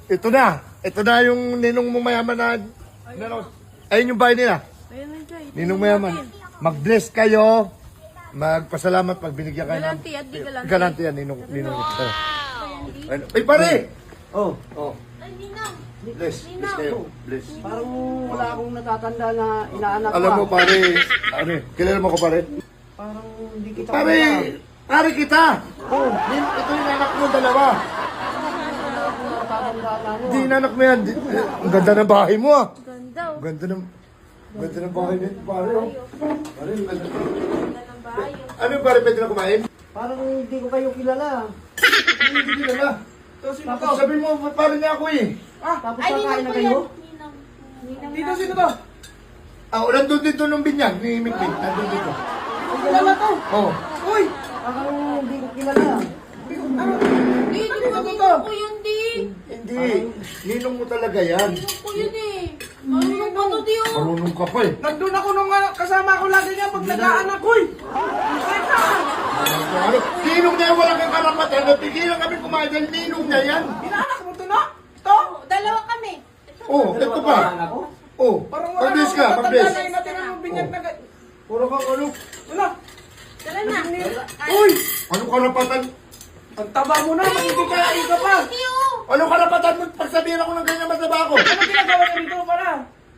Ito na. Ito na yung ninong mo mayaman na... Ayun yung bahay nila. Ayun na dyan. Ninong mayaman. Mag-bless kayo. Magpasalamat pag binigyan kayo ng... Galanti at di galanti. Galanti yan, ninong. Ay, pare! Oh, Bless. Bless kayo. Bless. parang wala akong natatanda na inaanak Alam mo, pare, ano eh, kilala mo ko, pare? Parang hindi kita Pare! Pare kita! Oh, ito yung anak mo, dalawa. natatanda na ano. Hindi inanak mo yan. Ang ganda ng bahay mo, ah. Ganda oh. Ganda ng bahay nito, pare, oh. Pare, ang ganda. Ganda ng bahay oh. Ano yung pare, pwede na kumain? Parang hindi ko kayo kilala. Hindi kilala. Tapos sabihin mo, pare niya ako eh. Tapos Ay, kakain ninang na ko kayo? yan. Ninang Dito, na. sino to? Nandun dito nung binyag ni Mikmin. Nandun dito. Ang kilala to. Oh. Uy! Parang hindi ko kilala. Di, di ba ninang ko yun, di? Hindi. Ninong mo talaga yan. Ninang ko yun eh. Marunong pa to, di oh. Marunong ka pa eh. Nandun ako nung kasama ko lagi niya pag nag-aanak ko eh. Teka! Ano? Ninong niya walang kang karapatan. Napigilan kami kumain dahil ninong niya yan. Inaanak mo to na? Ito? Dalawa kami. Oh, ito pa. Ako? Oh, Parang wala pag-bless akong ka, natatanda pag-bless. na yung natira ng binyag na... Puro ka, ano? Wala! Tara na. Uy! Anong karapatan? Ang taba mo na, magkikikain ka pa! Di oh. Anong karapatan mo? Pagsabihin ako ng ganyan mataba ako. Ano ginagawa niyo dito pala?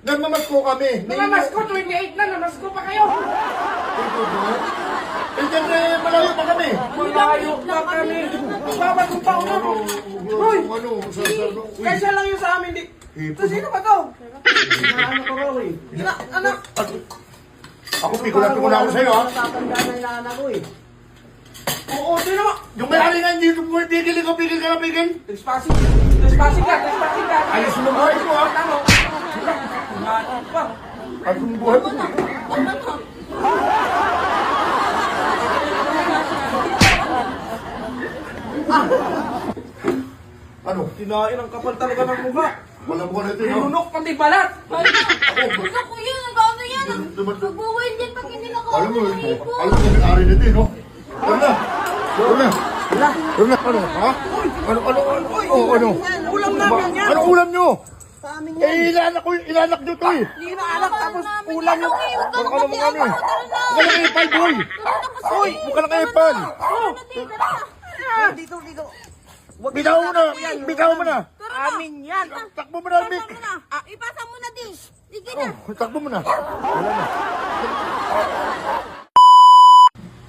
Nagmamasko kami. Namamas ko, 28 na, namasko pa kayo! Eh, siyempre, malayo pa kami. Malayo pa kami! Babad kong pauna mo! Uy! Ano, sa... Kaysa lang yun sa amin, di... Ito, sino ba to? Inaano ko raw eh. Anak! Ako, pikulan ko na ako sa'yo, ha? Natatanda na inaanak ko eh. Oo, sino mo? Yung may-ari nga, hindi mo pigil, ikaw pigil ka na pigil. Trespassing! Trespassing ka! Trespassing ka! Ayos mo buhay mo, ha? Tama! Umatin pa! Ayos mo buhay mo. Ano? Kinain ang kapal talaga ng mukha! Walang buwan ito, no? Nilunok pati balat! Gusto ko yun. Nagkano yan. Magbubuhay din pag hindi Alam mo, nakakain ng ipo. alam mo may-ari nito, no? Ano na? Ano na? Ano na? Ano? Ha? Ano? Ano? Ulam namin yan! Ano ulam nyo? Sa amin yan. Eh, ilanak nyo to, eh. Hindi na anak tapos ulam yung... Ano ka naman ano, eh? Mukha na kayo pal, boy. Uy, mukha na kayo pal. Dito. Bitaw mo na. Bitaw mo na. Amin yan! Takbo mo na, Mick. Ipasa mo na din. Sige na. Oh, takbo mo na. Wala na.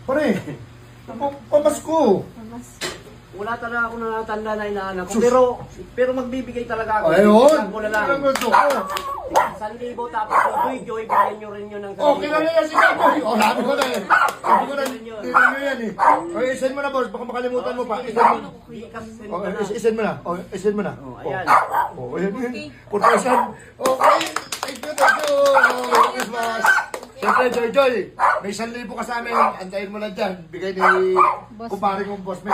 Pare, pamasko. Wala talaga ako natatanda na inaanak ko. Pero magbibigay talaga ako. Ayun. Bibigyan ko na lang. Alam mo ito. 1,000 tapos Joy, bigyan nyo rin yun ng 1,000. Oh, kilala yan si Kapoy. Oh, sabi ko na yan. Sabi ko na, tingnan nyo yan eh. Okay, isend mo na, boss. Baka makalimutan mo pa. Isend mo. Oh, isend mo na. Oh, isend mo na. Oh, ayan. Oh, ayan. 4,000. Okay. Thank you. Merry Christmas. Siyempre, Joy. May 1,000 ka sa amin. Antayin mo lang dyan. Bigay ni kumpare kong boss mo.